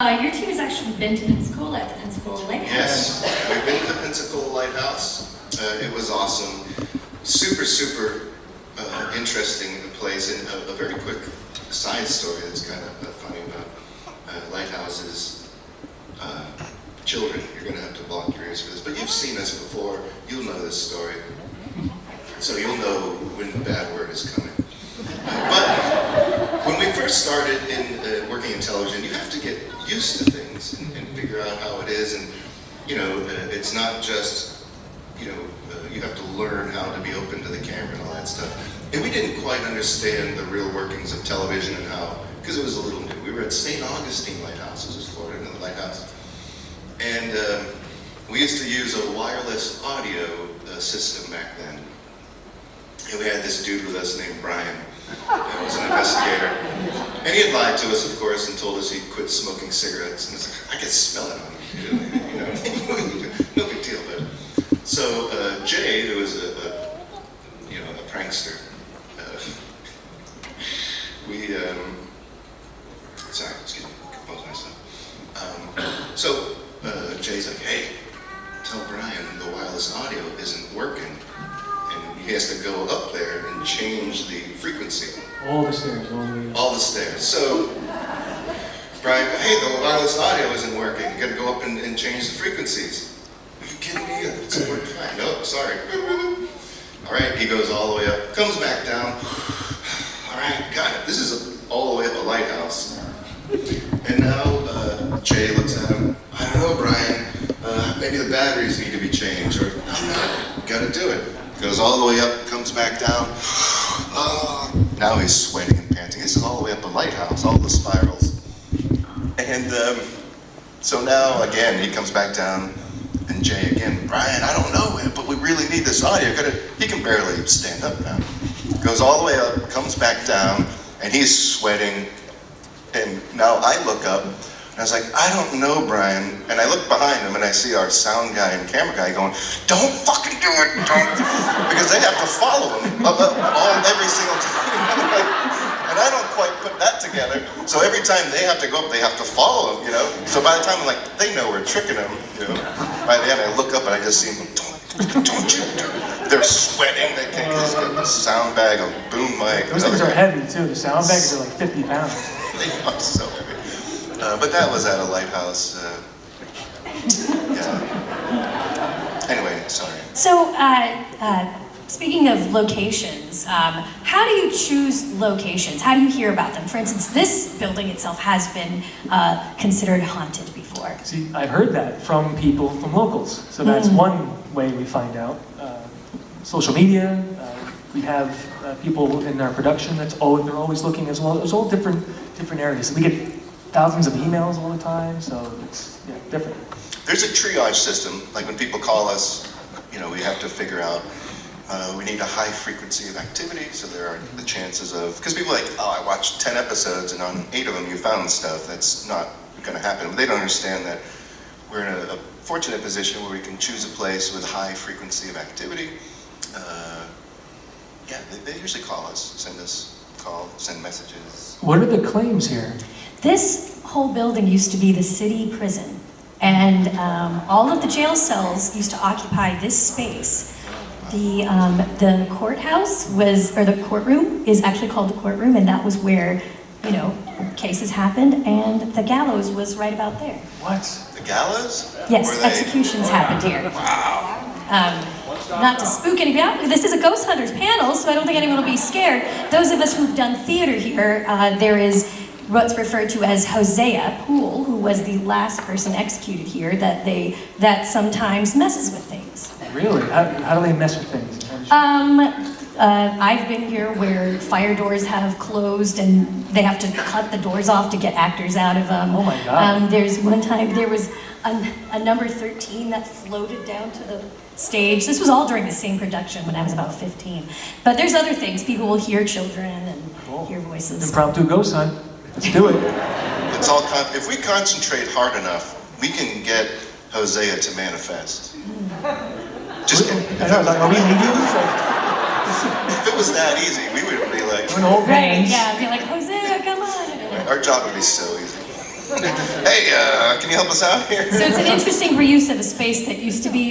Your team has actually been to Pensacola at the Pensacola Lighthouse. Yes, we've been to the Pensacola Lighthouse. It was awesome. Super interesting place. And a very quick side story that's kind of funny about lighthouses. Children, you're going to have to block your ears for this, but you've seen us before. You'll know this story. So you'll know when the bad word is coming. But when we first started in working in television, you have to get used to things and figure out how it is. And it's not just you have to learn how to be open to the camera and all that stuff. And we didn't quite understand the real workings of television and how, because it was a little new. We were at St. Augustine Lighthouse, this is Florida, in the lighthouse. And we used to use a wireless audio system back then. And we had this dude with us named Brian, who was an investigator. And he had lied to us, of course, and told us he'd quit smoking cigarettes. And it's like, I could smell it on him. No big deal. But so Jay, who was a prankster, sorry, excuse me, compose myself. So Jay's like, hey, tell Brian the wireless audio isn't working. And he has to go up there and change the frequency. All the stairs, all the stairs. So Brian, hey, the wireless audio isn't working. You gotta go up and change the frequencies. Are you kidding me? It's working fine. No, sorry. All right, he goes all the way up, comes back down. All right, got it. This is all the way up a lighthouse. And now Jay looks at him. I don't know, Brian. Maybe the batteries need to be changed, or no, gotta do it. Goes all the way up, comes back down. Now he's sweating and panting. This is all the way up a lighthouse, all the spirals. And so now, again, he comes back down, and Jay again, Brian, I don't know, but we really need this audio. He can barely stand up now. Goes all the way up, comes back down, and he's sweating. And now I look up, and I was like, I don't know, Brian. And I look behind him, and I see our sound guy and camera guy going, don't fucking do it, don't. Because they have to follow him every single time. And I don't quite put that together. So every time they have to go up, they have to follow him, So by the time I'm like, they know we're tricking them, By the end, I look up, and I just see them, don't you do it. They're sweating, they can't get a sound bag, a boom mic. Those things are heavy, too. The sound bags are like 50 pounds. They are so heavy. But that was at a lighthouse. Anyway, sorry. So, speaking of locations, how do you choose locations? How do you hear about them? For instance, this building itself has been considered haunted before. See, I've heard that from people, from locals. So that's one way we find out. Social media, we have people in our production they're always looking as well. There's all different areas. We get thousands of emails all the time, so it's different. There's a triage system, like when people call us, we have to figure out, we need a high frequency of activity, so there are the chances of, because people are like, I watched 10 episodes and on 8 of them you found stuff. That's not going to happen. But they don't understand that we're in a fortunate position where we can choose a place with high frequency of activity. They usually call us, send messages. What are the claims here? This whole building used to be the city prison, and all of the jail cells used to occupy this space. The courthouse or the courtroom is actually called the courtroom, and that was where, cases happened, and the gallows was right about there. What? The gallows? Yes, executions happened here. Wow. Not to spook anybody out, this is a Ghosthunters panel, so I don't think anyone will be scared. Those of us who've done theater here, there is what's referred to as Hosea Poole, who was the last person executed here, that sometimes messes with things. Really? How do they mess with things? I've been here where fire doors have closed and they have to cut the doors off to get actors out of them. Oh my God. There's one time there was a number 13 that floated down to the stage. This was all during the same production when I was about 15. But there's other things. People will hear children and hear voices. Impromptu ghost hunt. Let's do it. It's all if we concentrate hard enough, we can get Hosea to manifest. Just kidding. Are we mediums? If it was that easy, we would be like, We're an old Right, bands. yeah, be like, Hosea, come on. our job would be so easy. Hey, can you help us out here? So it's an interesting reuse of a space that used to be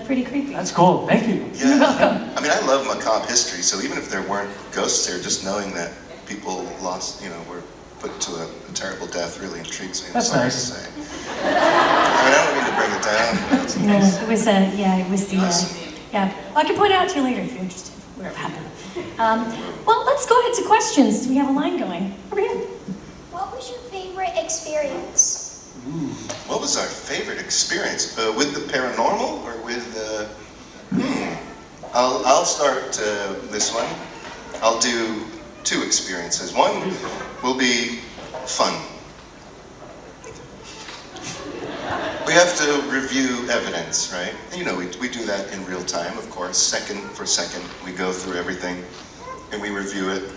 pretty creepy. That's cool. Thank you. Yeah. You're welcome. I mean, I love macabre history, so even if there weren't ghosts here, just knowing that people lost, were put to a terrible death really intrigues me. That's Sorry nice. to say. I mean, I don't mean to bring it down. No, it was it was the yeah. Well, I can point it out to you later if you're interested where it happened. Well, let's go ahead to questions. We have a line going over here. What was your favorite experience? What was our favorite experience with the paranormal or with? I'll start this one. I'll do two experiences. One will be fun. We have to review evidence, right? We do that in real time, of course, second for second. We go through everything and we review it.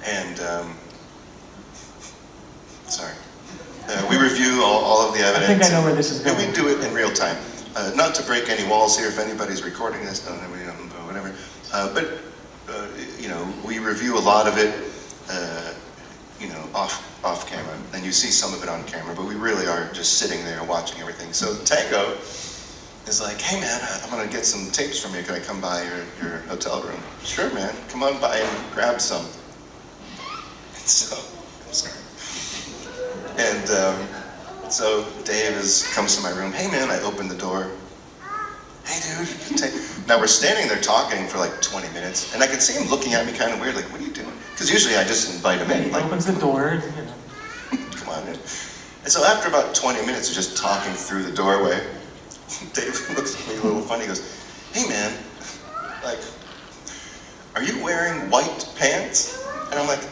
And, we review all of the evidence. I think I know where this is going. And we do it in real time. Not to break any walls here if anybody's recording this, whatever. But we review a lot of it, off camera, and you see some of it on camera, but we really are just sitting there watching everything. So Tango is like, hey man, I'm gonna get some tapes from you. Can I come by your hotel room? Sure, man. Come on by and grab some. And so, I'm sorry. And so Dave comes to my room. Hey man, I open the door. Hey dude, now we're standing there talking for like 20 minutes, and I can see him looking at me kind of weird, like, what are you doing? Because usually I just invite him in. He like, opens the door, come on in. And so after about 20 minutes of just talking through the doorway, Dave looks at me a little funny, he goes, hey man, like, are you wearing white pants? And I'm like,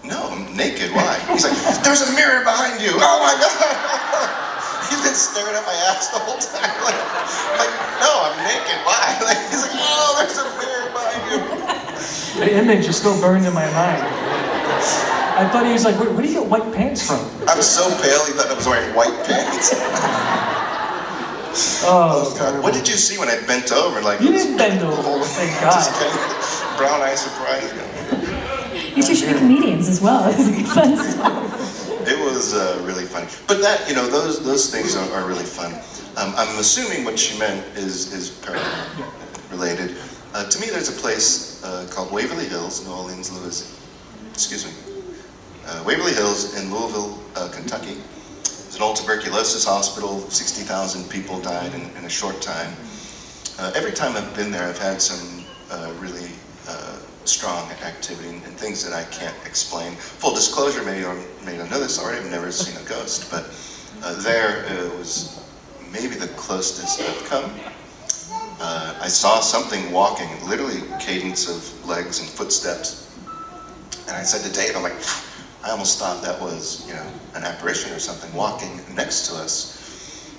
no, I'm naked, why? He's like, there's a mirror behind you, oh my God! He's been staring at my ass the whole time. Like, no, I'm naked. Why? Like, he's like, oh, there's a mirror behind you. The image is still burned in my mind. I thought he was like, where do you get white pants from? I'm so pale, he thought I was wearing white pants. Oh, God. What did you see when I bent over? Like, you didn't bend over, thank God. Just kidding. Brown eye surprise. You two should be comedians as well. It's fun stuff. It was really funny. But that, those things are really fun. I'm assuming what she meant is paranormal related. To me, there's a place called Waverly Hills, New Orleans, Waverly Hills in Louisville, Kentucky. It's an old tuberculosis hospital. 60,000 people died in a short time. Every time I've been there, I've had some really strong activity and things that I can't explain. Full disclosure, maybe you may not know this already, I've never seen a ghost, but there was maybe the closest I've come. I saw something walking, literally cadence of legs and footsteps, and I said to Dave, I'm like, I almost thought that was, an apparition or something walking next to us,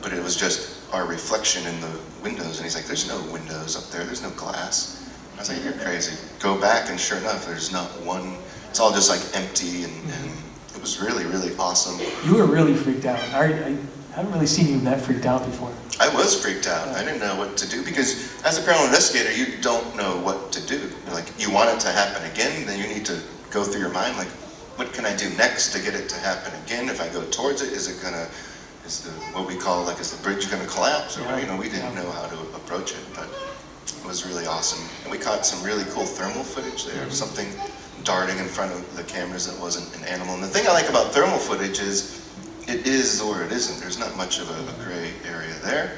but it was just our reflection in the windows, and he's like, there's no windows up there, there's no glass. I was like, you're crazy. Go back, and sure enough, there's not one. It's all just like empty, and it was really, really awesome. You were really freaked out. I haven't really seen you that freaked out before. I was freaked out. I didn't know what to do, because as a paranormal investigator, you don't know what to do. Like, you want it to happen again, then you need to go through your mind, like, what can I do next to get it to happen again? If I go towards it, is what we call, is the bridge gonna collapse? Or, we didn't know how to approach it, but it was really awesome. And we caught some really cool thermal footage there of something darting in front of the cameras that wasn't an animal. And the thing I like about thermal footage is it is or it isn't. There's not much of a gray area there.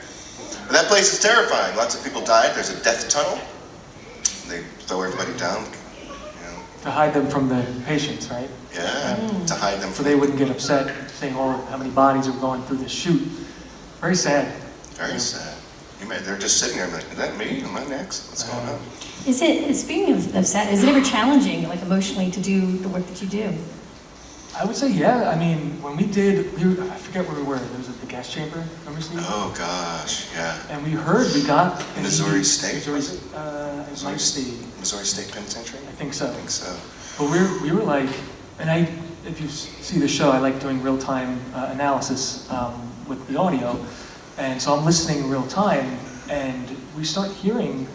But that place is terrifying. Lots of people died. There's a death tunnel. They throw everybody down, To hide them from the patients, right? Yeah, to hide them So from they wouldn't get upset saying, how many bodies are going through this chute. Very sad. Very sad. They're just sitting there like, is that me? Am I next? What's going on? Speaking of sad, is it ever challenging, emotionally, to do the work that you do? I would say, yeah. I mean, when we did, I forget where we were. It was at the gas chamber, remember, Steve? Oh, gosh, yeah. And we got... Missouri State, was it? Missouri State Penitentiary? I think so. I think so. But we were like, and if you see the show, I like doing real-time analysis with the audio. And so I'm listening real time, and we start hearing,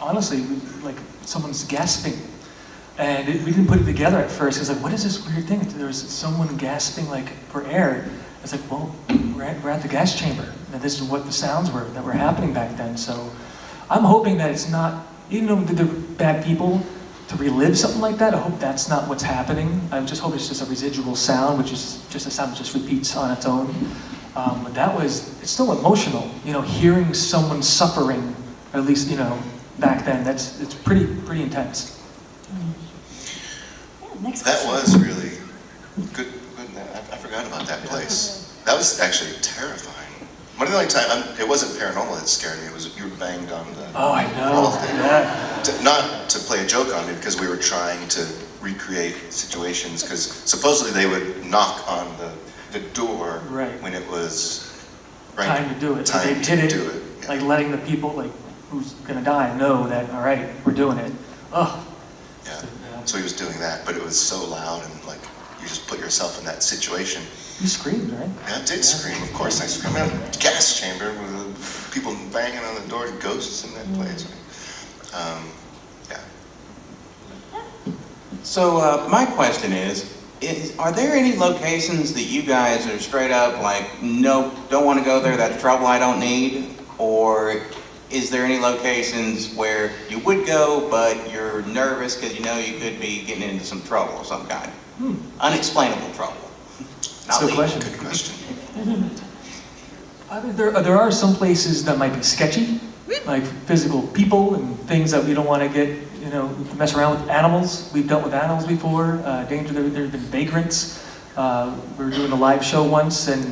honestly, like someone's gasping. And we didn't put it together at first. It was like, what is this weird thing? There was someone gasping like for air. It's like, well, we're at the gas chamber. And this is what the sounds were that were happening back then. So I'm hoping that it's not, even though they're bad people, to relive something like that. I hope that's not what's happening. I just hope it's just a residual sound, which is just a sound that just repeats on its own. But it's still emotional, hearing someone suffering, or at least, back then, it's pretty intense. Yeah, next That question. was really good. I forgot about that place. That was actually terrifying. One of the only times, it wasn't paranormal that scared me, it was you were banged on the Oh, I know. wall. Yeah. Not to play a joke on me, because we were trying to recreate situations, because supposedly they would knock on the door Right. when it was Time to do it. Time They to did it, do it. Yeah. like letting the people, like, who's gonna die know that, all right, we're doing it. Oh. Yeah. So he was doing that, but it was so loud, and like you just put yourself in that situation. You screamed, right? Yeah, I did scream, of course. I screamed in a gas chamber with people banging on the door, ghosts in that place. Yeah. So my question is, are there any locations that you guys are straight up like, nope, don't want to go there, that's trouble I don't need? Or is there any locations where you would go, but you're nervous because you know you could be getting into some trouble of some kind? Unexplainable trouble. That's a good legal. question. Good question. I mean, there are some places that might be sketchy, like physical people and things that we don't want to get, mess around with animals. We've dealt with animals before. Danger. There have been vagrants. We were doing a live show once, and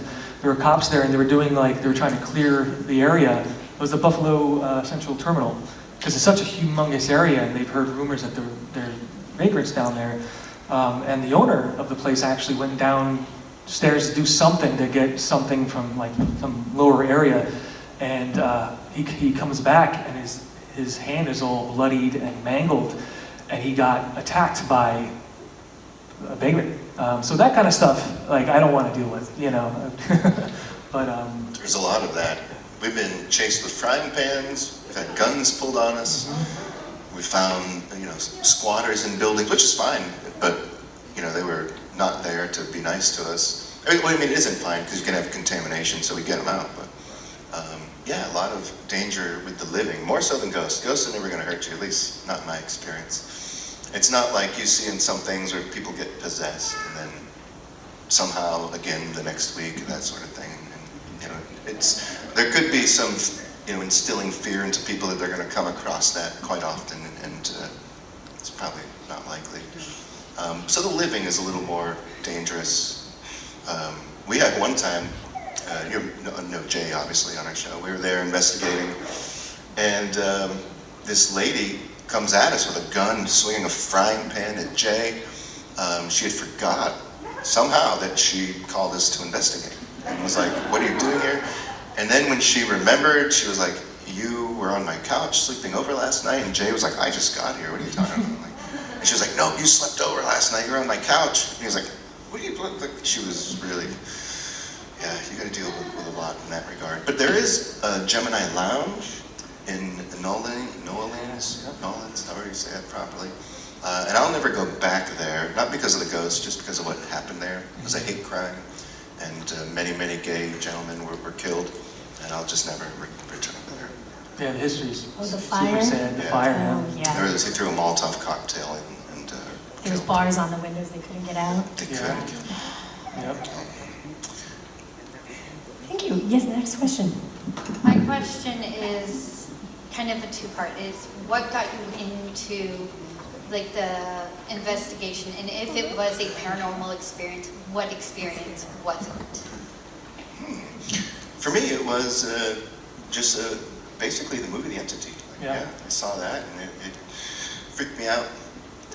there were cops there, and they were trying to clear the area. It was the Buffalo Central Terminal, because it's such a humongous area, and they've heard rumors that there are vagrants down there. And the owner of the place actually went downstairs to do something, to get something from like some lower area, and he comes back, and his hand is all bloodied and mangled, and he got attacked by a vagrant. So that kind of stuff, like, I don't want to deal with, but There's a lot of that. We've been chased with frying pans. We've had guns pulled on us. We found, squatters in buildings, which is fine, but, they were not there to be nice to us. It isn't fine, because you can have contamination, so we get them out, but, yeah, a lot of danger with the living, more so than ghosts. Ghosts are never going to hurt you, at least not in my experience. It's not like you see in some things where people get possessed, and then somehow, again, the next week, and that sort of thing. And, there could be some, instilling fear into people that they're going to come across that quite often, and it's probably not likely. So the living is a little more dangerous. We had one time, you know Jay, obviously, on our show. We were there investigating, and this lady comes at us with a gun, swinging a frying pan at Jay. She had forgot somehow that she called us to investigate, and was like, "What are you doing here?" And then when she remembered, she was like, "You were on my couch sleeping over last night?" And Jay was like, "I just got here. What are you talking about?" And she was like, "No, you slept over last night. You were on my couch." And he was like, "What are you doing?" Like, she was really, yeah, you got to deal with a lot in that regard. But there is a Gemini Lounge in Nolens, however you say that properly. And I'll never go back there, not because of the ghosts, just because of what happened there. It was a hate crime, and many, many gay gentlemen were killed, and I'll just never return there. yeah, the history's Oh, the super fire? sad. The Yeah. fire. Oh, Yeah. yeah. He threw a Molotov cocktail and There was killed. bars on the windows they couldn't get out. They Yeah. couldn't kill him. Yep. Thank you. Yes, next question. My question is kind of a two-part, is what got you into like the investigation, and if it was a paranormal experience, what experience was it? For me, it was just basically the movie The Entity. Yeah. I saw that, and it freaked me out.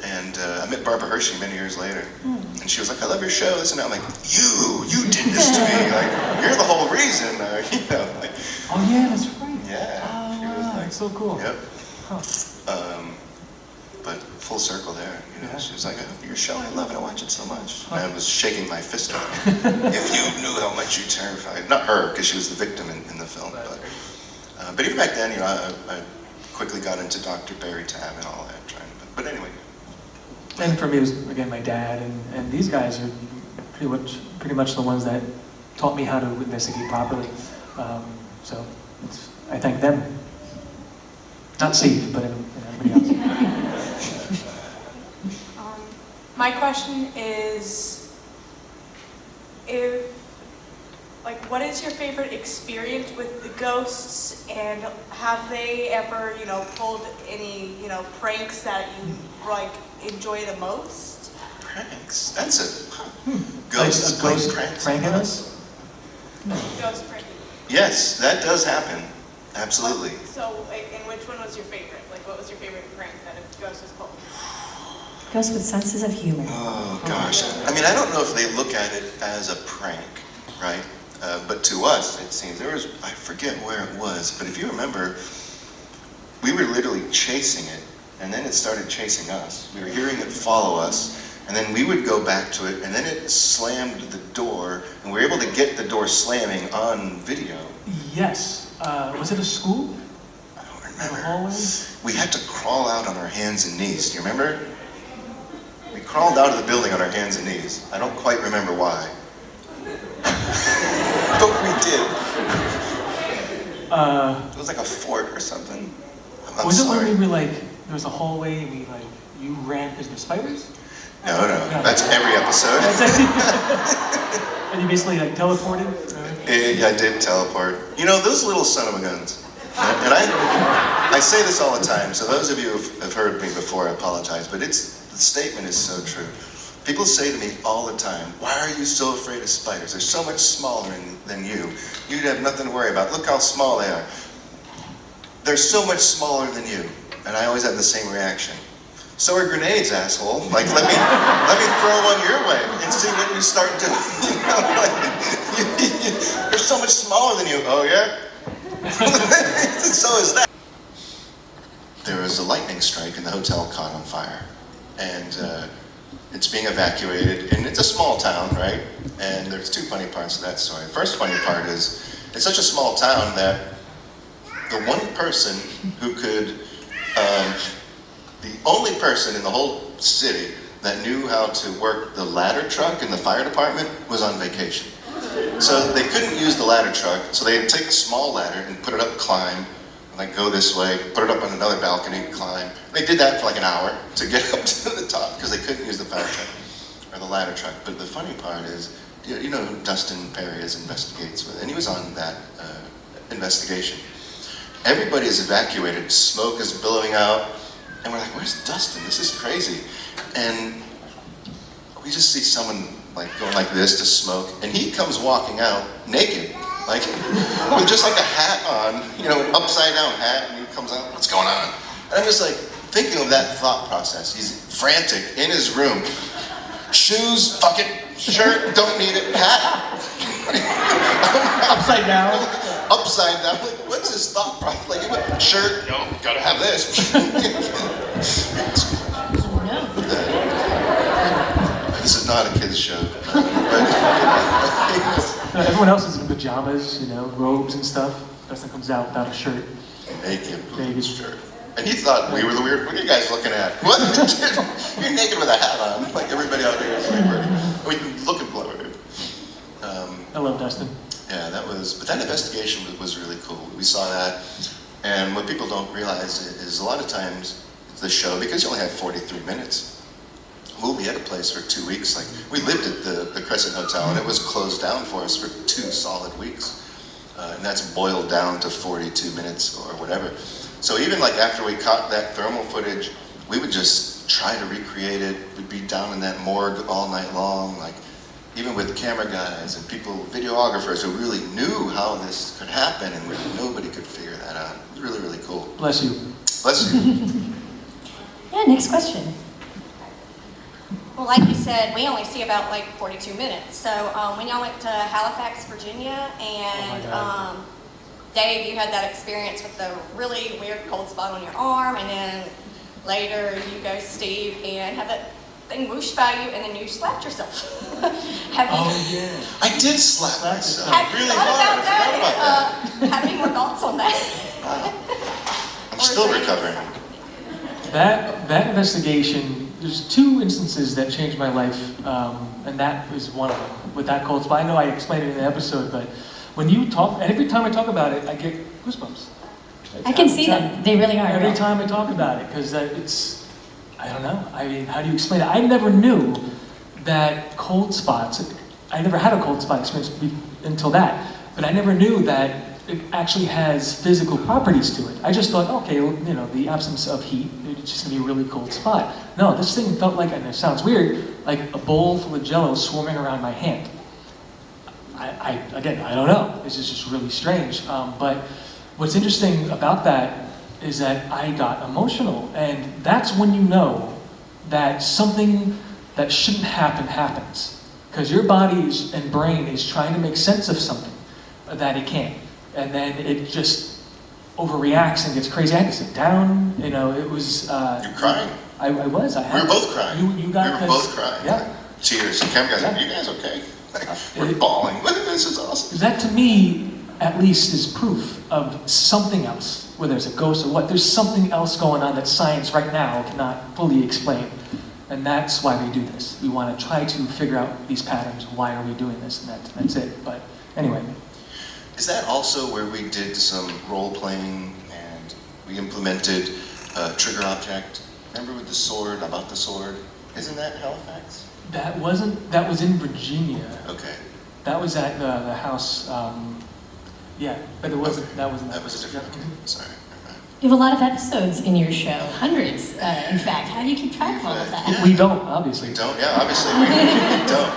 And I met Barbara Hershey many years later, and she was like, "I love your show." This and that. I'm like, "You did this to me. Like, you're the whole reason." Like, Oh yeah, that's right. yeah. Oh, She was wow, like, that's so cool. Yep. Huh. But full circle there. Yeah. She was like, "I love your show. I love it. I watch it so much." And I was shaking my fist at her. If you knew how much you terrified, not her, because she was the victim in the film, but even back then, I quickly got into Dr. Barry Tabb and all that, but anyway. And for me, it was, again, my dad, and these guys are pretty much the ones that taught me how to investigate properly. So I thank them. Not Steve, but everybody else. My question is, what is your favorite experience with the ghosts, and have they ever, pulled any, pranks that you enjoy the most? Pranks? That's it. Ghost Ghosts pranks. pranking us? Ghost pranking. Yes, that does happen. Absolutely. So, and which one was your favorite? What was your favorite prank that a ghost has pulled? Ghosts with senses of humor. Oh, gosh. I mean, I don't know if they look at it as a prank, right? But to us, it seems, I forget where it was, but if you remember, we were literally chasing it, and then it started chasing us. We were hearing it follow us, and then we would go back to it, and then it slammed the door, and we were able to get the door slamming on video. Yes. Was it a school? I don't In the remember. hallway? We had to crawl out on our hands and knees. Do you remember? We crawled out of the building on our hands and knees. I don't quite remember why. But we did. It was like a fort or something. I'm Was sorry. it when we were there was a hallway and you ran because of spiders? No, that's every episode. And you basically teleported? Yeah, I did teleport. Those little son of a guns. And I say this all the time, so those of you who have heard me before, I apologize, but the statement is so true. People say to me all the time, why are you so afraid of spiders? They're so much smaller than you. You'd have nothing to worry about. Look how small they are. They're so much smaller than you. And I always have the same reaction. So are grenades, asshole. Let me throw one your way and see what you start doing. They're so much smaller than you. Oh, yeah? So is that. There was a lightning strike and the hotel caught on fire. And it's being evacuated, and it's a small town, right? And there's two funny parts to that story. The first funny part is, it's such a small town that the one person who could, the only person in the whole city that knew how to work the ladder truck in the fire department was on vacation. So they couldn't use the ladder truck, so they'd take a small ladder and put it up, climb, and go this way, put it up on another balcony, climb. They did that for an hour to get up to the top because they couldn't use the fire truck or the ladder truck. But the funny part is, you know who Dustin Perry is, investigates with, and he was on that investigation. Everybody is evacuated, smoke is billowing out, and we're like, where's Dustin? This is crazy. And we just see someone going like this to smoke, and he comes walking out naked. With just a hat on, an upside down hat, and he comes out, what's going on? And I'm just thinking of that thought process. He's frantic in his room. Shoes, fuck it. Shirt, don't need it. Hat. Upside down? Upside down. What's his thought process? Shirt, no, gotta have this. This is not a kid's show. Everyone else is in pajamas, robes and stuff. Dustin comes out without a shirt. Naked. Naked. Shirt. And he thought we were the weird. What are you guys looking at? What? You're naked with a hat on, like everybody out here is looking blurry. I love Dustin. Yeah, but that investigation was really cool. We saw that, and what people don't realize is a lot of times the show, because you only have 43 minutes. Movie had a place for 2 weeks. We lived at the Crescent Hotel, and it was closed down for us for 2 solid weeks. And that's boiled down to 42 minutes or whatever. So even after we caught that thermal footage, we would just try to recreate it. We'd be down in that morgue all night long, even with camera guys and videographers who really knew how this could happen, and nobody could figure that out. It was really, really cool. Bless you. Bless you. Yeah, next question. Well, like you said, we only see about 42 minutes. So when y'all went to Halifax, Virginia, and Dave, you had that experience with the really weird cold spot on your arm, and then later you go, Steve, and have that thing whoosh by you, and then you slapped yourself. Yeah. I did slap myself. Have you Really thought hard. about I forgot about that. Have any more thoughts on that? I'm still recovering. That investigation, there's two instances that changed my life, and that was one of them, with that cold spot. I know I explained it in the episode, but when you talk, and every time I talk about it, I get goosebumps. I can see them. They really are. Every real. time I talk about it, because it's, I don't know. I mean, how do you explain it? I never knew that cold spots, I never had a cold spot experience until that, but I never knew that it actually has physical properties to it. I just thought, okay, well, you know, the absence of heat, it's just gonna be a really cold spot. No, this thing felt like, and it sounds weird, like a bowl full of Jell-O swarming around my hand. Again, I don't know. It's just really strange. But what's interesting about that is that I got emotional, and that's when you know that something that shouldn't happen happens, because your body and brain is trying to make sense of something that it can't. And then it just overreacts and gets crazy. I had to sit down, you know, it was... You're crying. I was. We were both crying. You got we were both crying. Yeah. Tears. The camera guys like, you guys okay? We're bawling. This is awesome. That to me, at least, is proof of something else, whether it's a ghost or what. There's something else going on that science right now cannot fully explain. And that's why we do this. We want to try to figure out these patterns. Why are we doing this? And that's it. But anyway. Is that also where we did some role-playing and we implemented a trigger object? Remember with the sword, about the sword? Isn't that Halifax? That was in Virginia. Okay. That was at the house, yeah, but it wasn't, Okay. that wasn't. That was a different, okay. Sorry. You have a lot of episodes in your show, hundreds, in fact. How do you keep track of all of that? Yeah. We don't, obviously. We don't, yeah, obviously we don't.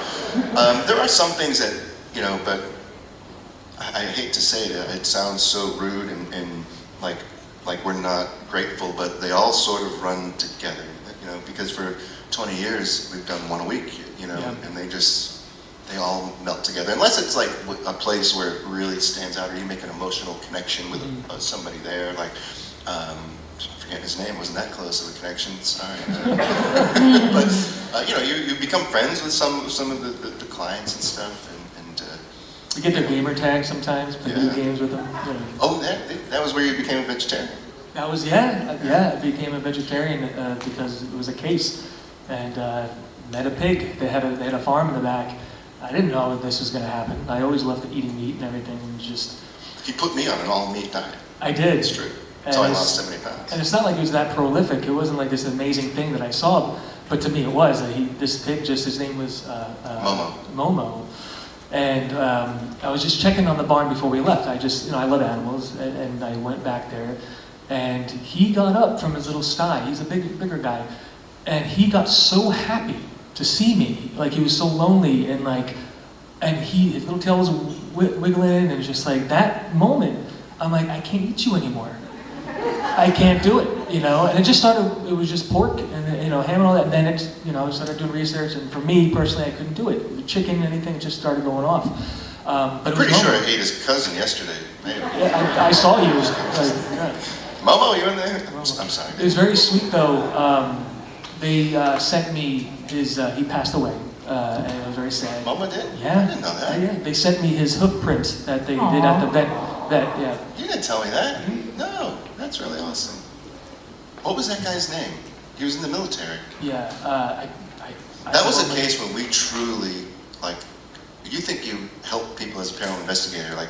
There are some things that, you know, but I hate to say it, it sounds so rude and like we're not grateful, but they all sort of run together, you know, because for 20 years we've done one a week, you know, Yeah. and they all melt together. Unless it's like a place where it really stands out or you make an emotional connection with somebody there, like, I'm forgetting his name, wasn't that close of a connection, sorry. But, you know, you become friends with some of the clients and stuff, and We get their gamer tag sometimes, play video games with them. You know. oh, that was where you became a vegetarian? That was, I became a vegetarian because it was a case, and met a pig. They had a farm in the back. I didn't know that this was going to happen. I always loved eating meat and everything, and just... He put me on an all-meat diet. I did. It's true. That's how I lost 70 pounds. And it's not like it was that prolific. It wasn't like this amazing thing that I saw, but to me it was. This pig, his name was Momo. And I was just checking on the barn before we left. I love animals, and I went back there, and he got up from his little sty. He's a bigger guy, and he got so happy to see me. Like he was so lonely, and his little tail was wiggling, and just like that moment, I'm like, I can't eat you anymore. I can't do it, you know. And it was just pork and, you know, ham and all that. And then I started doing research, and for me personally, I couldn't do it. The chicken, anything, it just started going off. But I'm pretty sure I ate his cousin yesterday. Maybe. Yeah, I saw you. Momo, you in there? I'm sorry. It was very sweet though. They sent me he passed away, and it was very sad. Momo did? Yeah. I didn't know that. Yeah. They sent me his hoof prints that they did at the vet. Yeah. You didn't tell me that. No, that's really awesome. What was that guy's name? He was in the military. Yeah. That was a case when we truly, like, you think you help people as a paranormal investigator, like,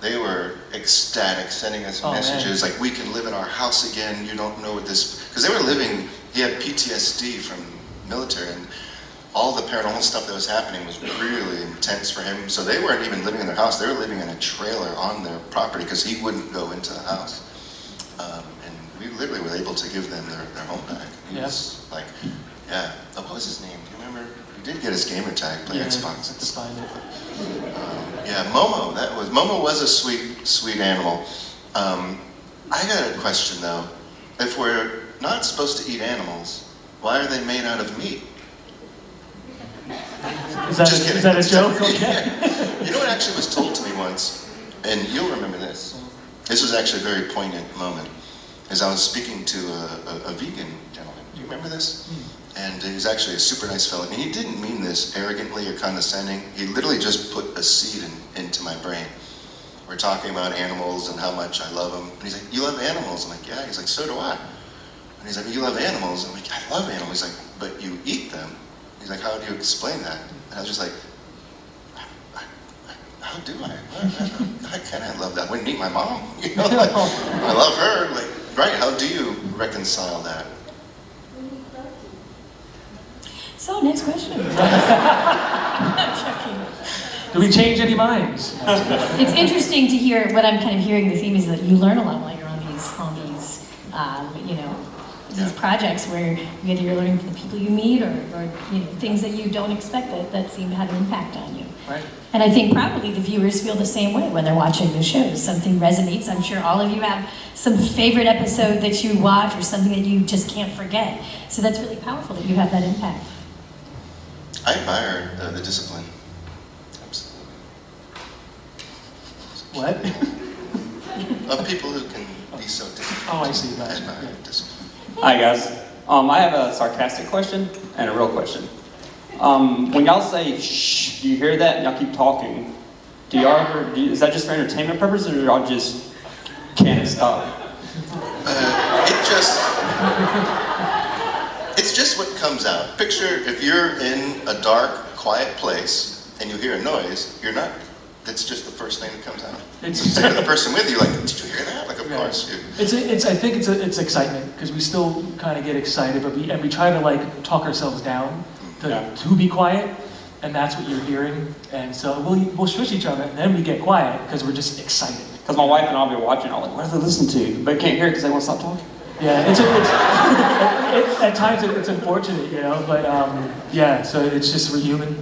they were ecstatic, sending us messages, like, we can live in our house again, you don't know what this, because they were living, he had PTSD from military, and all the paranormal stuff that was happening was really intense for him, so they weren't even living in their house, they were living in a trailer on their property, because he wouldn't go into the house. And we literally were able to give them their home back. He was like, yeah, what was his name? Do you remember? He did get his gamer tag, play Xbox. To find it. Yeah, Momo was a sweet animal. I got a question though. If we're not supposed to eat animals, why are they made out of meat? Is that a joke? Okay. Yeah. You know what actually was told to me once, and you'll remember this. This was actually a very poignant moment. As I was speaking to a vegan gentleman. Do you remember this? And he was actually a super nice fellow. And he didn't mean this arrogantly or condescending. He literally just put a seed into my brain. We're talking about animals and how much I love them. And he's like, you love animals? I'm like, yeah. He's like, so do I. And he's like, you love animals? I'm like, I love animals. He's like, but you eat them. He's like, how do you explain that? And I was just like, how do I? How can I love that? I wouldn't eat my mom. You know, like, I love her. Like, right? How do you reconcile that? So, next question. I'm joking. Do we change any minds? It's interesting to hear, what I'm kind of hearing, the theme is that you learn a lot while you're on these these projects where either you're learning from the people you meet or things that you don't expect that seem to have an impact on you. Right. And I think probably the viewers feel the same way when they're watching the shows. Something resonates. I'm sure all of you have some favorite episode that you watch or something that you just can't forget. So that's really powerful that you have that impact. I admire the discipline. Absolutely. What? Of people who can be so disciplined. Oh, I see. I Gotcha. admire discipline. Hi guys. I have a sarcastic question and a real question. When y'all say shh, do you hear that and y'all keep talking? Do y'all ever, is that just for entertainment purposes or y'all just can't stop? It's just what comes out. Picture if you're in a dark, quiet place and you hear a noise, that's just the first thing that comes out. You say to the person with you, like, did you hear that? Like, of course. I think it's excitement, because we still kind of get excited, but we try to like talk ourselves down to be quiet, and that's what you're hearing. And so we'll shush each other, and then we get quiet because we're just excited. Because my wife and I'll be watching, I'm like, what are they listening to? But can't hear it because they won't stop talking. Yeah, at times it's unfortunate, but yeah, so it's just, we're human,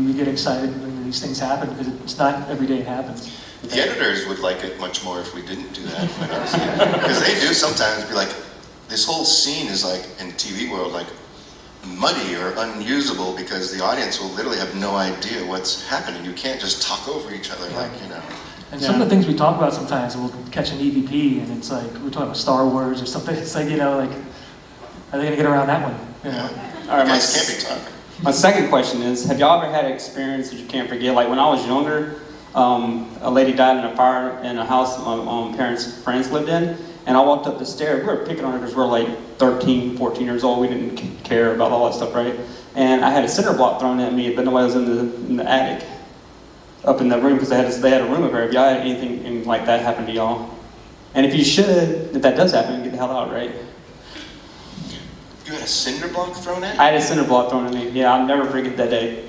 we get excited when these things happen because it's not every day it happens. The editors would like it much more if we didn't do that, quite honestly. Because they do sometimes be like, this whole scene is like, in TV world, like muddy or unusable because the audience will literally have no idea what's happening. You can't just talk over each other like. And some of the things we talk about sometimes, we'll catch an EVP and it's like, we're talking about Star Wars or something. It's like, like, are they going to get around that one? All right, You guys can't be talking. My second question is, have y'all ever had an experience that you can't forget? Like when I was younger, a lady died in a fire in a house my parents' friends lived in, and I walked up the stairs. We were picking on her because we were like 13, 14 years old. We didn't care about all that stuff, right? And I had a cinder block thrown at me, but nobody was in the attic, up in the room, because they had a room over there. Have y'all had anything like that happen to y'all? And if you should, if that does happen, get the hell out, right? You had a cinder block thrown at you? I had a cinder block thrown at me. Yeah, I'll never forget that day.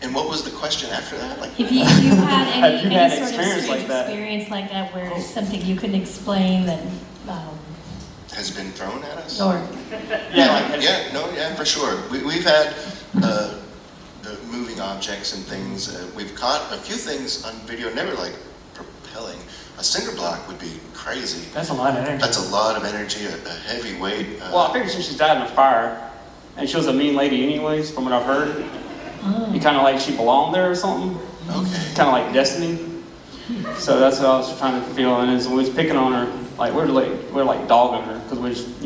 And what was the question after that? Like, If you had Have you any had sort of experience strange like that? experience like that where something you couldn't explain that, has been thrown at us? or Yeah, for sure. We've had moving objects and things. We've caught a few things on video, never like propelling. A cinder block would be crazy. That's a lot of energy. That's a lot of energy, a heavy weight. Well, I figured since she died in a fire, and she was a mean lady anyways, from what I've heard. You kind of like she belonged there or something. Okay. Kind of like destiny. So that's what I was trying to feel. And as we was picking on her, like we're like dogging her because we're just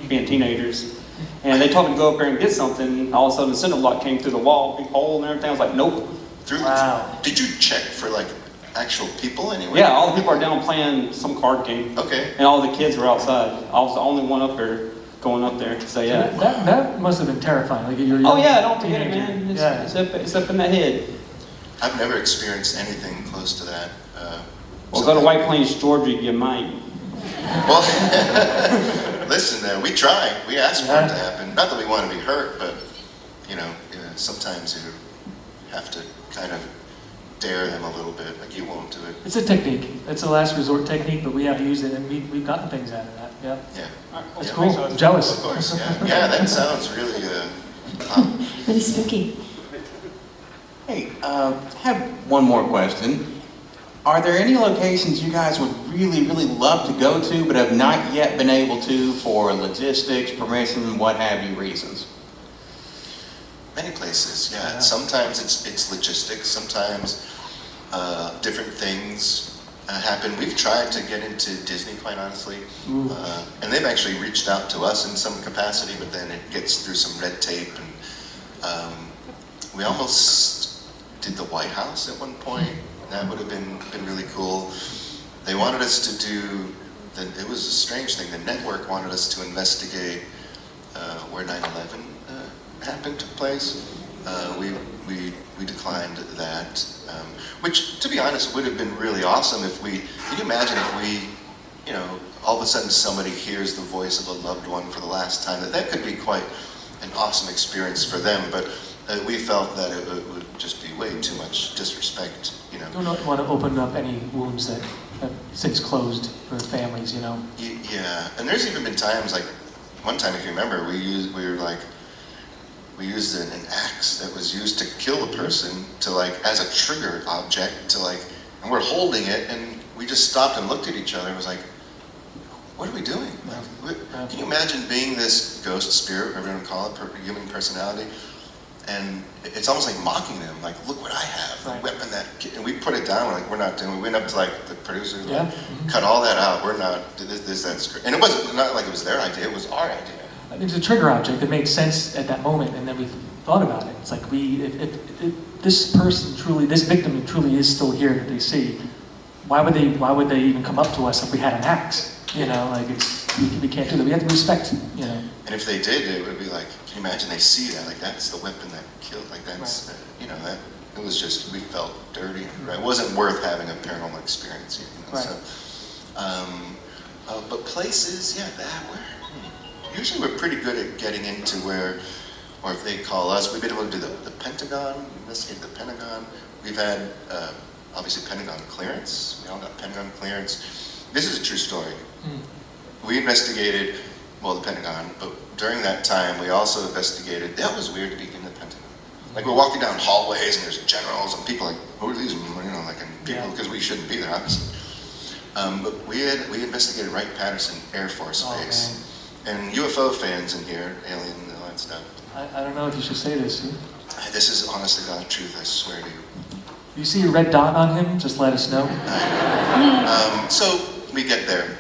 being teenagers. And they told me to go up there and get something. All of a sudden, the cinder block came through the wall, big hole and everything. I was like, nope. Wow. Did you check for like actual people anyway? Yeah, all the people are down playing some card game. Okay. And all the kids were outside. I was the only one up there, going up there. So yeah. That must have been terrifying. Like you're Oh yeah, don't forget it, man. It's up in the head. I've never experienced anything close to that. Well, go to White Plains, Georgia, you might. Well, listen, we try. We ask for it to happen. Not that we want to be hurt, but sometimes you have to kind of dare them a little bit. Like you won't do it. It's a technique. It's a last resort technique, but we have used it, and we've gotten things out of that. Yeah. Yeah. That's Yeah, cool. I'm jealous. Of course. Yeah. That sounds really really spooky. Hey, have one more question. Are there any locations you guys would really, really love to go to but have not yet been able to for logistics, permission, what have you reasons? many places. Yeah. Sometimes it's logistics. Sometimes different things happen. We've tried to get into Disney, quite honestly, and they've actually reached out to us in some capacity, but then it gets through some red tape, and we almost did the White House at one point. That would have been really cool. They wanted us to do, it was a strange thing, the network wanted us to investigate where 9/11 happened took place, we declined that. Which, to be honest, would have been really awesome if we. Can you imagine if we, all of a sudden somebody hears the voice of a loved one for the last time? That could be quite an awesome experience for them. But we felt that it would just be way too much disrespect. Do not want to open up any wounds that have since closed for families. Yeah, and there's even been times like one time, if you remember, we used an axe that was used to kill a person as a trigger object and we're holding it and we just stopped and looked at each other and was like, what are we doing? Can you imagine being this ghost spirit, whatever you want to call it, human personality, and it's almost like mocking them, like, look what I have, the weapon and we put it down, we're not doing it. We went up to the producer, cut all that out, we're not, that's, and it wasn't not like it was their idea, it was our idea. It was a trigger object that made sense at that moment, and then we thought about it. It's like if this person truly, this victim truly is still here that they see, why would they even come up to us if we had an axe? We can't do that. We have to respect. And if they did, it would be like, can you imagine they see that? Like that's the weapon that killed. Like that's that it was just we felt dirty. Right? It wasn't worth having a paranormal experience. Right. So, but places, usually we're pretty good at getting into where, or if they call us, we've been able to do the Pentagon, investigate the Pentagon. We've had, obviously, Pentagon clearance. We all got Pentagon clearance. This is a true story. We investigated, the Pentagon, but during that time, we also investigated, that was weird to be in the Pentagon. Like, we're walking down hallways, and there's generals, and people like, who are these, and people, because we shouldn't be there, obviously. But we investigated Wright-Patterson Air Force Base. And UFO fans in here, alien and all that stuff. I don't know if you should say this. This is honest to God truth, I swear to you. You see a red dot on him, just let us know. So we get there.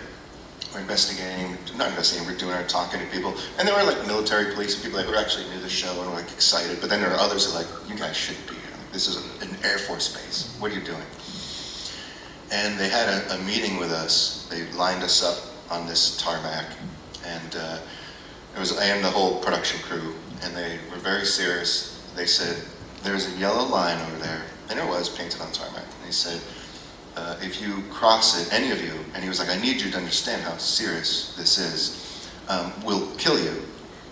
We're investigating, not investigating, we're doing our talking to people. And there were military police and people who actually knew the show and were excited. But then there are others who are you guys shouldn't be here. This is an Air Force base. What are you doing? And they had a meeting with us. They lined us up on this tarmac. And I am the whole production crew, and they were very serious. They said, there's a yellow line over there, and it was painted on tarmac. And they said, if you cross it, any of you, and he was like, I need you to understand how serious this is. We'll kill you.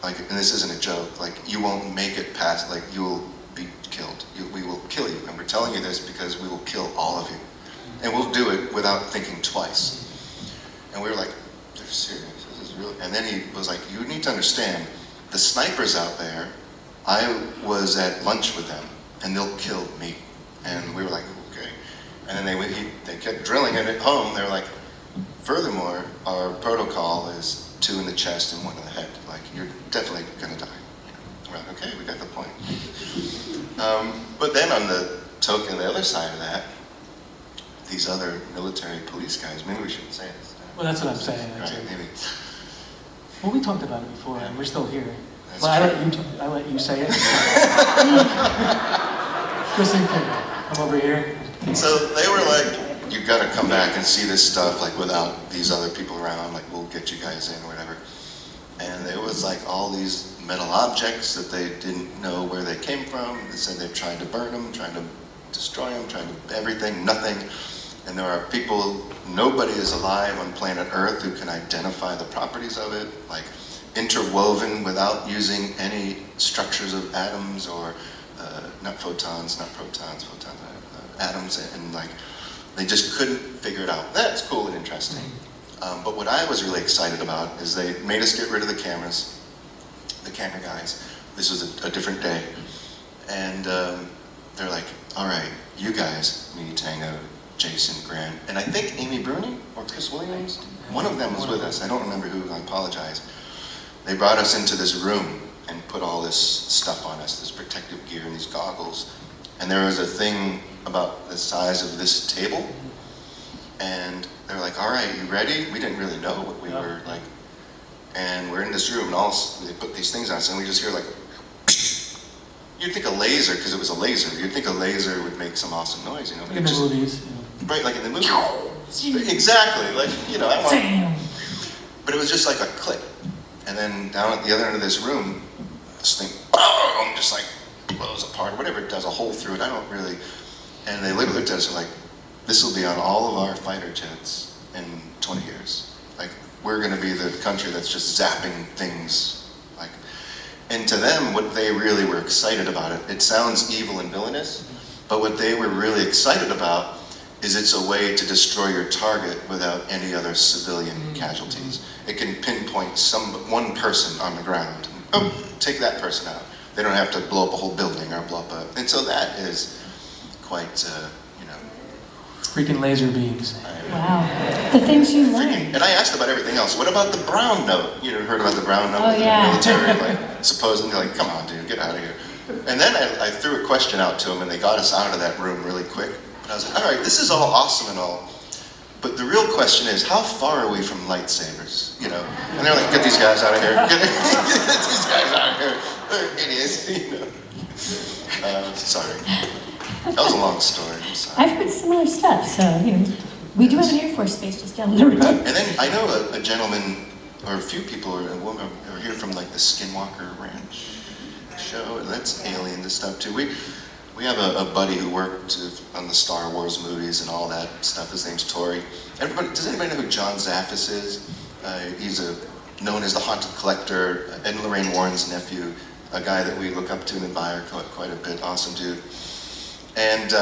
And this isn't a joke. You won't make it past, you will be killed. We will kill you. And we're telling you this because we will kill all of you. And we'll do it without thinking twice. And we were like, they're serious. And then he was like, you need to understand, the snipers out there, I was at lunch with them, and they'll kill me. And we were like, okay. And then they kept drilling it at home. They were like, furthermore, our protocol is 2 in the chest and 1 in the head. You're definitely going to die. We're like, okay, we got the point. But then on the token, the other side of that, these other military police guys, maybe we shouldn't say this. Well, that's what I'm saying. Right, maybe. Well, we talked about it before, and we're still here. That's I let you say it. Kristen, come over here. So they were like, you got to come back and see this stuff, without these other people around, we'll get you guys in or whatever. And there was all these metal objects that they didn't know where they came from. They said they tried to burn them, trying to destroy them, trying to everything, nothing. And there are people, nobody is alive on planet Earth who can identify the properties of it, interwoven without using any structures of atoms or, not protons, atoms, and they just couldn't figure it out. That's cool and interesting. But what I was really excited about is they made us get rid of the cameras, the camera guys. This was a different day. And they're like, all right, you guys, me, Tango, Jason, Grant, and I think Amy Bruni or Chris Williams, one of them was with us. I don't remember who, I apologize. They brought us into this room and put all this stuff on us, this protective gear and these goggles. And there was a thing about the size of this table. And they're like, all right, you ready? We didn't really know what we were like. And we're in this room and they put these things on us and we just hear you'd think a laser, because it was a laser, you'd think a laser would make some awesome noise, But in the movies. Right, in the movie. Exactly, But it was just like a click. And then down at the other end of this room, this thing boom, just like blows apart, whatever it does, a hole through it, I don't really, and they literally looked at us and like, this will be on all of our fighter jets in 20 years. Like, we're gonna be the country that's just zapping things, like, and to them, what they really were excited about it sounds evil and villainous, but what they were really excited about is it's a way to destroy your target without any other civilian casualties. It can pinpoint one person on the ground. Oh, take that person out. They don't have to blow up a whole building or blow up a... And so that is quite, you know... Freaking laser beams. Wow. The things you learn. And I asked about everything else. What about the brown note? You heard about the brown note? Oh, yeah. The military, like, supposedly, like, come on, dude, get out of here. And then I threw a question out to them, and they got us out of that room really quick. And I was like, all right, this is all awesome and all, but the real question is, how far are we from lightsabers, you know? And they're like, get these guys out of here. Get these guys out of here. They're idiots, you know. Sorry. That was a long story, I'm sorry. I've heard similar stuff, so, you know, we do have an Air Force base just down the road. And then I know a gentleman, or a few people, or a woman, are here from like the Skinwalker Ranch show, and that's alien to stuff too. We have a buddy who worked on the Star Wars movies and all that stuff. His name's Tori. Does anybody know who John Zaffis is? He's known as the Haunted Collector, Ed and Lorraine Warren's nephew, a guy that we look up to and admire quite a bit. Awesome dude. And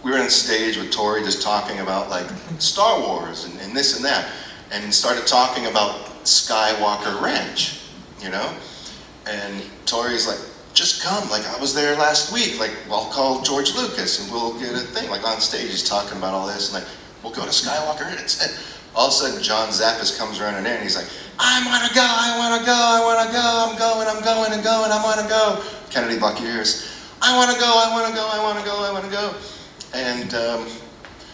we were on stage with Tori just talking about like Star Wars and this and that, and started talking about Skywalker Ranch, you know? And Tori's like, just come, like I was there last week, like I'll call George Lucas and we'll get a thing, like on stage he's talking about all this, and like, we'll go to Skywalker, and all of a sudden John Zaffis comes running in and he's like, I wanna go, I wanna go, I wanna go, I'm going, I wanna go. Kennedy Buck ears, I wanna go, I wanna go, I wanna go, I wanna go. And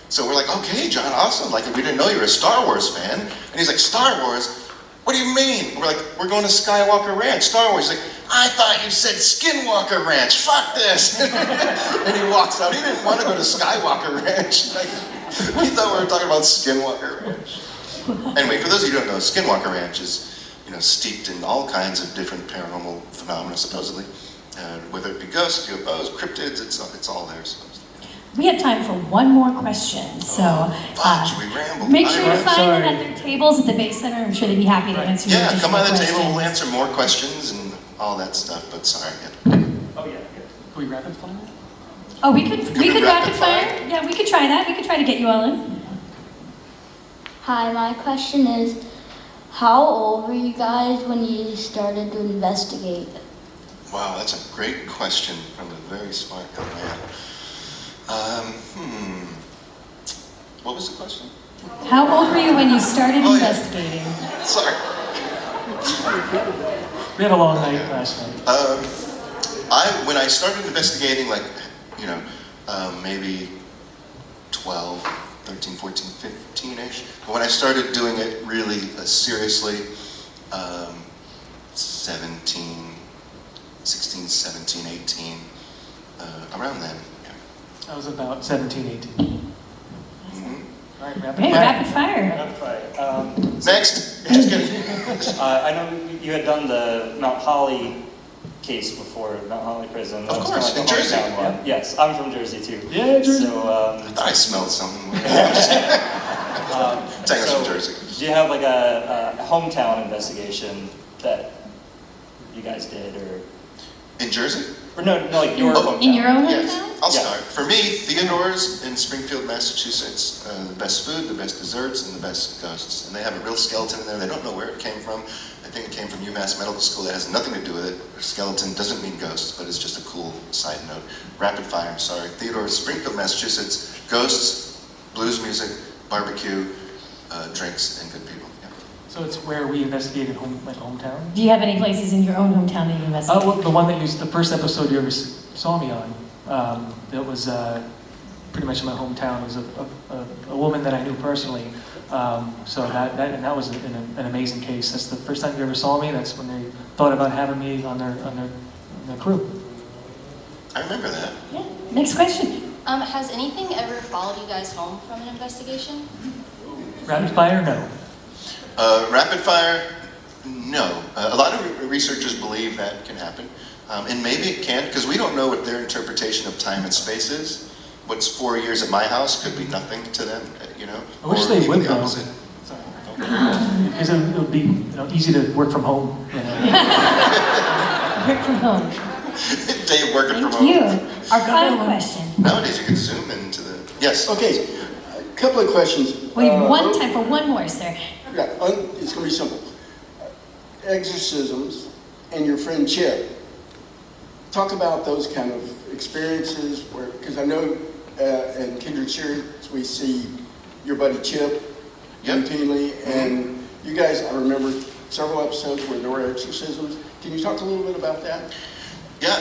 so we're like, okay, John, awesome, like we didn't know you were a Star Wars fan. And he's like, Star Wars? What do you mean? We're like, we're going to Skywalker Ranch, Star Wars. He's like, I thought you said Skinwalker Ranch, fuck this. And he walks out. He didn't want to go to Skywalker Ranch. Like, he thought we were talking about Skinwalker Ranch. Anyway, for those of you who don't know, Skinwalker Ranch is, you know, steeped in all kinds of different paranormal phenomena, supposedly. Whether it be ghosts, UFOs, cryptids, it's all there, supposedly. We have time for one more question, so We rambled. make sure you find sorry. them at their tables at the Base Center. I'm sure they'd be happy to answer your Yeah, additional come by the questions. table, we'll answer more questions and all that stuff, but sorry. Oh, yeah. Can we rapid fire? Oh, we could we rapid rapid fire? fire? Yeah, we could try that. We could try to get you all in. Hi, my question is, how old were you guys when you started to investigate? Wow, that's a great question from a very smart young man. What was the question? How old were you when you started Oh, yeah. investigating? Sorry. We had a long night last night. When I started investigating, like, you know, maybe 12, 13, 14, 15-ish. But when I started doing it really seriously, 16, 17, 18, around then. I was about 17, 18. All right, rapid Hey, fire. rapid fire. Rapid fire. Next. Just kidding. I know you had done the Mount Holly case before, Mount Holly prison. That Of was course, kinda in like a Jersey. hometown one. Yes, I'm from Jersey too. Yeah, Jersey. So, I thought I smelled something. Tango's from Jersey. do you have like a hometown investigation that you guys did, or In Jersey? no, like your hometown? In your own Yes. hometown? I'll Yeah. start. For me, Theodore's in Springfield, Massachusetts. The best food, the best desserts, and the best ghosts. And they have a real skeleton in there. They don't know where it came from. I think it came from UMass Medical School. That has nothing to do with it. Skeleton doesn't mean ghosts, but it's just a cool side note. Rapid fire, I'm sorry. Theodore's, Springfield, Massachusetts. Ghosts, blues music, barbecue, drinks, and good people. Yeah. So it's where we investigated hometown? Do you have any places in your own hometown that you investigated? Well, the one that the first episode you ever saw me on, that was pretty much in my hometown. It was a woman that I knew personally. So that was an amazing case. That's the first time you ever saw me. That's when they thought about having me on their crew. I remember that. Yeah. Next question. Has anything ever followed you guys home from an investigation? Rapid fire? No. Rapid fire, No. A lot of researchers believe that can happen. And maybe it can, because we don't know what their interpretation of time and space is. What's 4 years at my house could be nothing to them, you know? I wish or they even would the though. opposite. Because it would be easy to work from home. You know? Work from home. Dave working from Thank home. you. Our final question. Nowadays you can zoom into the, yes. Okay, a couple of questions. We have time for one more, sir. Yeah, it's going to be simple. Exorcisms and your friend Chip. Talk about those kind of experiences where, because I know in Kindred Spirits we see your buddy Chip routinely, and you guys, I remember several episodes where there were exorcisms. Can you talk a little bit about that? Yeah,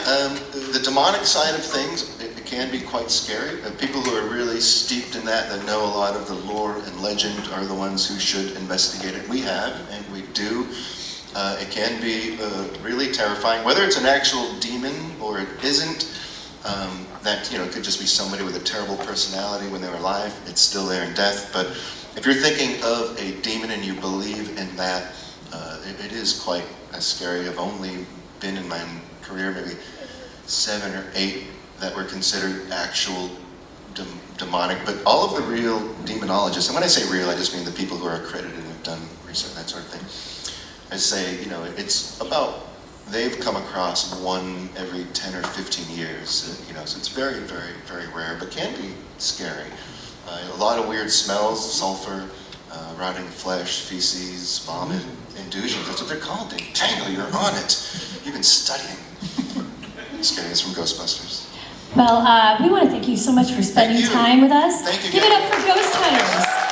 the demonic side of things, it can be quite scary. People who are really steeped in that know a lot of the lore and legend, are the ones who should investigate it. We have, and we do. It can be really terrifying, whether it's an actual demon or it isn't. That, you know, it could just be somebody with a terrible personality when they were alive. It's still there in death. But if you're thinking of a demon and you believe in that, it is quite scary. I've only been in my career maybe 7 or 8 that were considered actual demonic, but all of the real demonologists, and when I say real, I just mean the people who are accredited and have done research, that sort of thing. I say, you know, it's about, they've come across one every 10 or 15 years, you know, so it's very, very, very rare, but can be scary. A lot of weird smells, sulfur, rotting flesh, feces, vomit, indusions, that's what they're called. Tango, you're on it. You've been studying. Scary, it's from Ghostbusters. Well, we want to thank you so much for spending time with us. Thank you, Give it up for Ghosthunters.